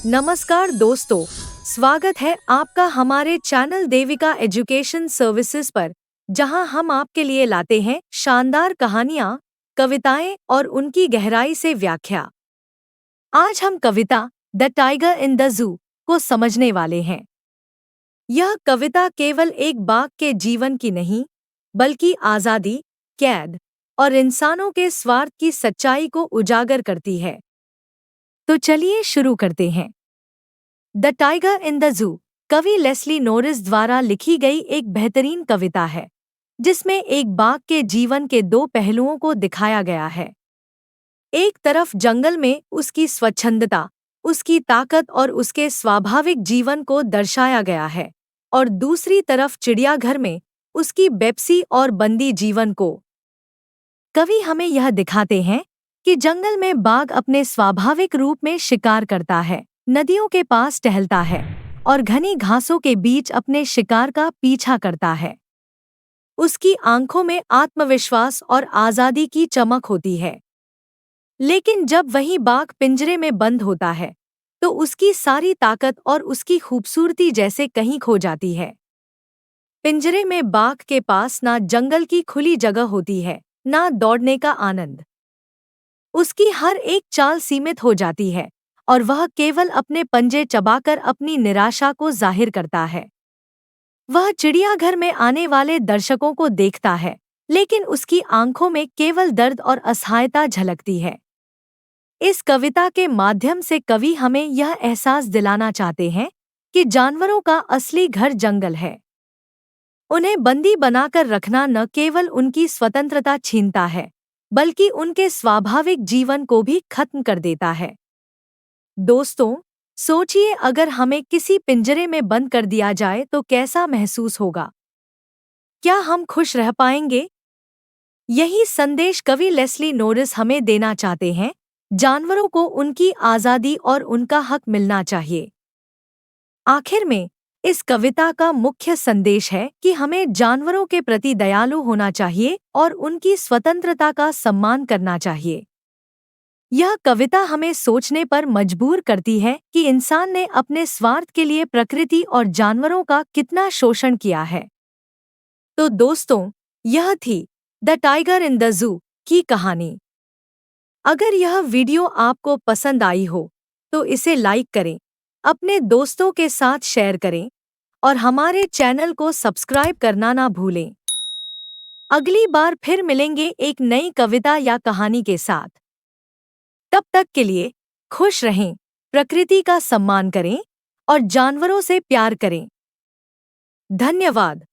नमस्कार दोस्तों, स्वागत है आपका हमारे चैनल देविका एजुकेशन सर्विसेज पर, जहां हम आपके लिए लाते हैं शानदार कहानियां, कविताएं और उनकी गहराई से व्याख्या। आज हम कविता the tiger in the zoo को समझने वाले हैं। यह कविता केवल एक बाघ के जीवन की नहीं, बल्कि आज़ादी, कैद और इंसानों के स्वार्थ की सच्चाई को उजागर करती है। तो चलिए शुरू करते हैं। द टाइगर इन द जू कवि लेस्ली नोरिस द्वारा लिखी गई एक बेहतरीन कविता है, जिसमें एक बाघ के जीवन के दो पहलुओं को दिखाया गया है। एक तरफ जंगल में उसकी स्वच्छंदता, उसकी ताकत और उसके स्वाभाविक जीवन को दर्शाया गया है, और दूसरी तरफ चिड़ियाघर में उसकी बेपसी और बंदी जीवन को। कवि हमें यह दिखाते हैं कि जंगल में बाघ अपने स्वाभाविक रूप में शिकार करता है, नदियों के पास टहलता है और घनी घासों के बीच अपने शिकार का पीछा करता है। उसकी आंखों में आत्मविश्वास और आज़ादी की चमक होती है। लेकिन जब वही बाघ पिंजरे में बंद होता है, तो उसकी सारी ताकत और उसकी खूबसूरती जैसे कहीं खो जाती है। पिंजरे में बाघ के पास ना जंगल की खुली जगह होती है, ना दौड़ने का आनंद। उसकी हर एक चाल सीमित हो जाती है और वह केवल अपने पंजे चबाकर अपनी निराशा को जाहिर करता है। वह चिड़ियाघर में आने वाले दर्शकों को देखता है, लेकिन उसकी आंखों में केवल दर्द और असहायता झलकती है। इस कविता के माध्यम से कवि हमें यह एहसास दिलाना चाहते हैं कि जानवरों का असली घर जंगल है। उन्हें बंदी बनाकर रखना न केवल उनकी स्वतंत्रता छीनता है, बल्कि उनके स्वाभाविक जीवन को भी खत्म कर देता है। दोस्तों, सोचिए, अगर हमें किसी पिंजरे में बंद कर दिया जाए तो कैसा महसूस होगा? क्या हम खुश रह पाएंगे? यही संदेश कवि लेस्ली नोरिस हमें देना चाहते हैं। जानवरों को उनकी आज़ादी और उनका हक मिलना चाहिए। आखिर में, इस कविता का मुख्य संदेश है कि हमें जानवरों के प्रति दयालु होना चाहिए और उनकी स्वतंत्रता का सम्मान करना चाहिए। यह कविता हमें सोचने पर मजबूर करती है कि इंसान ने अपने स्वार्थ के लिए प्रकृति और जानवरों का कितना शोषण किया है। तो दोस्तों, यह थी द टाइगर इन द जू की कहानी। अगर यह वीडियो आपको पसंद आई हो, तो इसे लाइक करें, अपने दोस्तों के साथ शेयर करें और हमारे चैनल को सब्सक्राइब करना ना भूलें। अगली बार फिर मिलेंगे एक नई कविता या कहानी के साथ। तब तक के लिए खुश रहें, प्रकृति का सम्मान करें और जानवरों से प्यार करें। धन्यवाद।